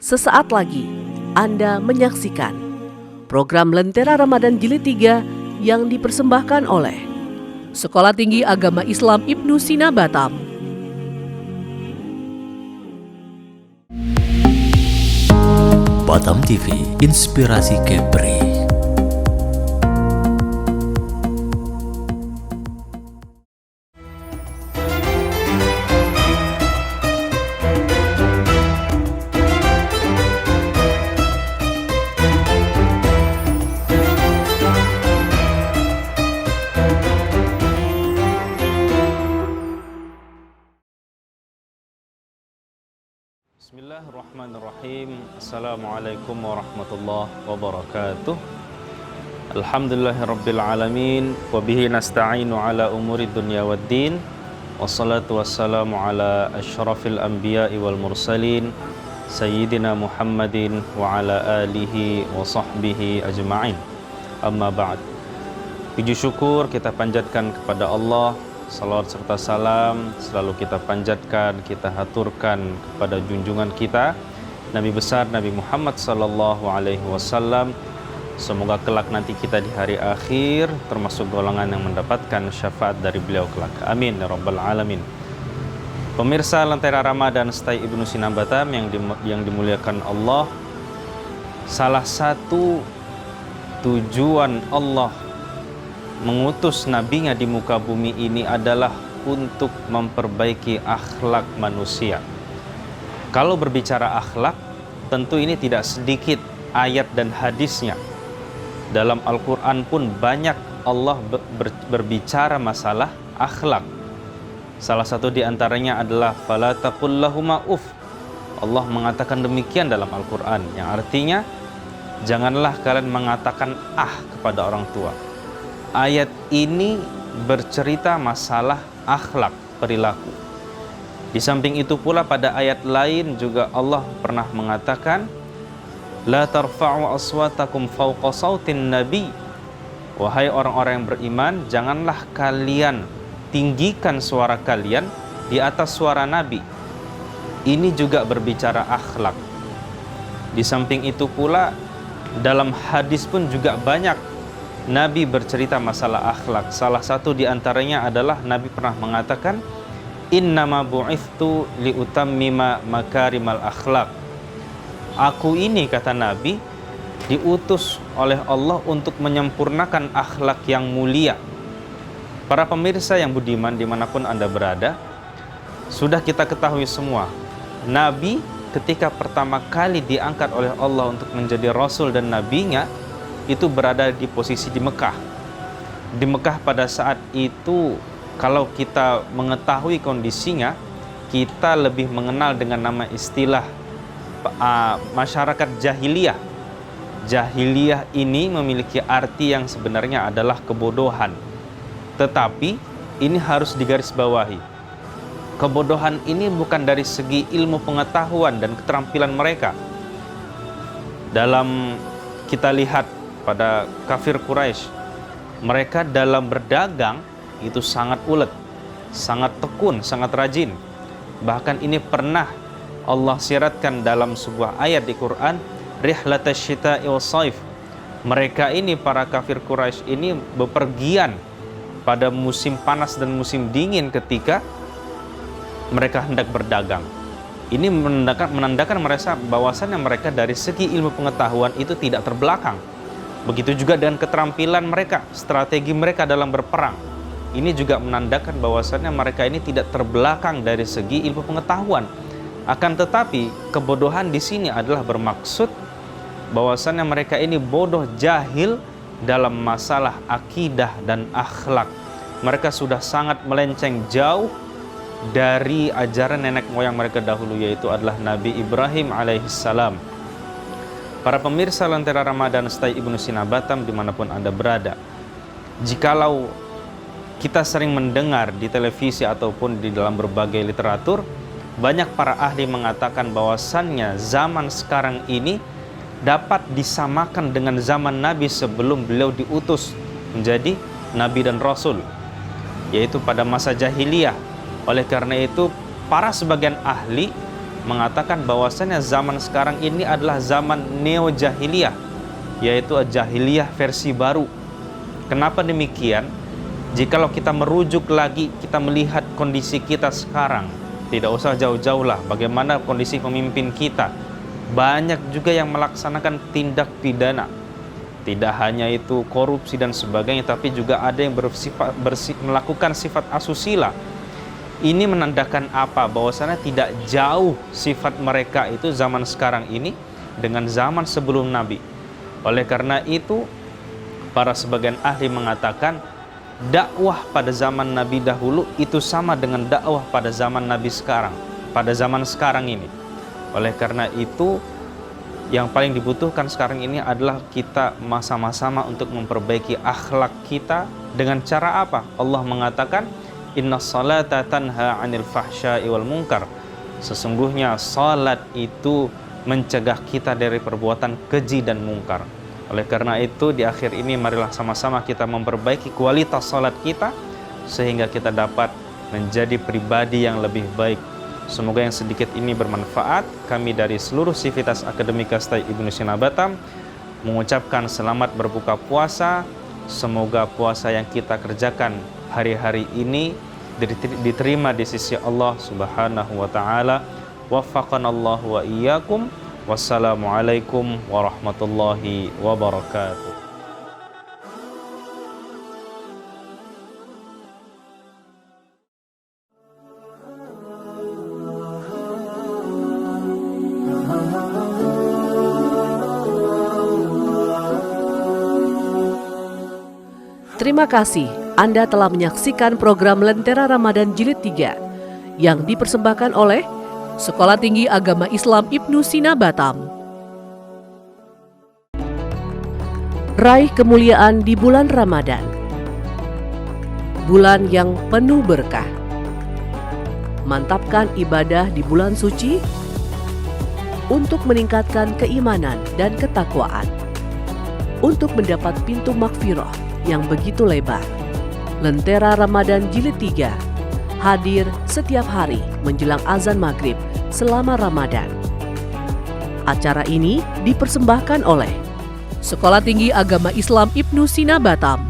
Sesaat lagi Anda menyaksikan program Lentera Ramadan Jilid 3 yang dipersembahkan oleh Sekolah Tinggi Agama Islam Ibnu Sina Batam. Batam TV, inspirasi Kepri. Bismillahirrahmanirrahim. Assalamualaikum warahmatullahi wabarakatuh. Alhamdulillahirabbil alamin wa bihi nasta'inu ala umuri dunya waddin. Wassalatu wassalamu ala asyrafil anbiya'i wal mursalin sayyidina Muhammadin wa ala alihi wa sahbihi ajma'in. Amma ba'd. Puji syukur kita panjatkan kepada Allah. Salawat serta salam selalu kita panjatkan, kita haturkan kepada junjungan kita Nabi besar Nabi Muhammad sallallahu alaihi wasallam. Semoga kelak nanti kita di hari akhir termasuk golongan yang mendapatkan syafaat dari beliau kelak. Amin ya rabbal alamin. Pemirsa Lentera Ramadan Stay Ibnu Sina Batam yang dimuliakan Allah, salah satu tujuan Allah mengutus nabinya di muka bumi ini adalah untuk memperbaiki akhlak manusia. Kalau berbicara akhlak, tentu ini tidak sedikit ayat dan hadisnya. Dalam Al-Quran pun banyak Allah berbicara masalah akhlak. Salah satu di antaranya adalah fala taqul lahuma uf. Allah mengatakan demikian dalam Al-Quran, yang artinya janganlah kalian mengatakan kepada orang tua. Ayat ini bercerita masalah akhlak, perilaku. Di samping itu pula pada ayat lain juga Allah pernah mengatakan la tarfa'u aswatakum fawqa sautin nabi. Wahai orang-orang yang beriman, janganlah kalian tinggikan suara kalian di atas suara nabi. Ini juga berbicara akhlak. Di samping itu pula dalam hadis pun juga banyak Nabi bercerita masalah akhlak. Salah satu di antaranya adalah Nabi pernah mengatakan, innama bu'ithtu liutammima makarimal akhlak. Aku ini, kata Nabi, diutus oleh Allah untuk menyempurnakan akhlak yang mulia. Para pemirsa yang budiman dimanapun Anda berada, sudah kita ketahui semua, Nabi ketika pertama kali diangkat oleh Allah untuk menjadi Rasul dan Nabinya, itu berada di posisi di Mekah. Di Mekah pada saat itu, kalau kita mengetahui kondisinya, kita lebih mengenal dengan nama istilah masyarakat jahiliyah. Jahiliyah ini memiliki arti yang sebenarnya adalah kebodohan. Tetapi ini harus digarisbawahi. Kebodohan ini bukan dari segi ilmu pengetahuan dan keterampilan mereka. Dalam kita lihat pada kafir Quraisy, mereka dalam berdagang itu sangat ulet, sangat tekun, sangat rajin. Bahkan ini pernah Allah syaratkan dalam sebuah ayat di Quran, rihlatash syita'i was-shaif. Mereka ini, para kafir Quraisy ini, bepergian pada musim panas dan musim dingin ketika mereka hendak berdagang. Ini menandakan mereka bahwasannya mereka dari segi ilmu pengetahuan itu tidak terbelakang. Begitu juga dengan keterampilan mereka, strategi mereka dalam berperang. Ini juga menandakan bahwasannya mereka ini tidak terbelakang dari segi ilmu pengetahuan. Akan tetapi, kebodohan di sini adalah bermaksud bahwasannya mereka ini bodoh, jahil dalam masalah akidah dan akhlak. Mereka sudah sangat melenceng jauh dari ajaran nenek moyang mereka dahulu, yaitu adalah Nabi Ibrahim alaihissalam. Para pemirsa Lentera Ramadan Stay Ibnu Sina Batam dimanapun Anda berada, jikalau kita sering mendengar di televisi ataupun di dalam berbagai literatur, banyak para ahli mengatakan bahwasannya zaman sekarang ini dapat disamakan dengan zaman Nabi sebelum beliau diutus menjadi Nabi dan Rasul, yaitu pada masa jahiliyah. Oleh karena itu, para sebagian ahli mengatakan bahwasanya zaman sekarang ini adalah zaman neo-jahiliyah, yaitu jahiliyah versi baru. Kenapa demikian? Jikalau kita merujuk lagi, kita melihat kondisi kita sekarang, tidak usah jauh-jauh lah bagaimana kondisi pemimpin kita. Banyak juga yang melaksanakan tindak pidana. Tidak hanya itu korupsi dan sebagainya, tapi juga ada yang melakukan sifat asusila. Ini menandakan apa? Bahwasanya tidak jauh sifat mereka itu zaman sekarang ini dengan zaman sebelum Nabi. Oleh karena itu, para sebagian ahli mengatakan dakwah pada zaman Nabi dahulu itu sama dengan dakwah pada zaman Nabi sekarang, pada zaman sekarang ini. Oleh karena itu, yang paling dibutuhkan sekarang ini adalah kita sama-sama untuk memperbaiki akhlak kita. Dengan cara apa? Allah mengatakan, Inna salata tanha 'anil fahsya'i wal munkar. Sesungguhnya salat itu mencegah kita dari perbuatan keji dan mungkar. Oleh karena itu, di akhir ini marilah sama-sama kita memperbaiki kualitas salat kita sehingga kita dapat menjadi pribadi yang lebih baik. Semoga yang sedikit ini bermanfaat. Kami dari seluruh Sivitas Akademika STAI Ibnu Sina Batam mengucapkan selamat berbuka puasa. Semoga puasa yang kita kerjakan hari-hari ini diterima di sisi Allah Subhanahu wa taala. Waffaqanallahu wa iyyakum. Wassalamualaikum warahmatullahi wabarakatuh. Terima kasih Anda telah menyaksikan program Lentera Ramadan Jilid 3 yang dipersembahkan oleh Sekolah Tinggi Agama Islam Ibnu Sina Batam. Raih kemuliaan di bulan Ramadan, bulan yang penuh berkah. Mantapkan ibadah di bulan suci untuk meningkatkan keimanan dan ketakwaan, untuk mendapat pintu maghfirah yang begitu lebar. Lentera Ramadan Jilid 3 hadir setiap hari menjelang azan maghrib selama Ramadan. Acara ini dipersembahkan oleh Sekolah Tinggi Agama Islam Ibnu Sina Batam,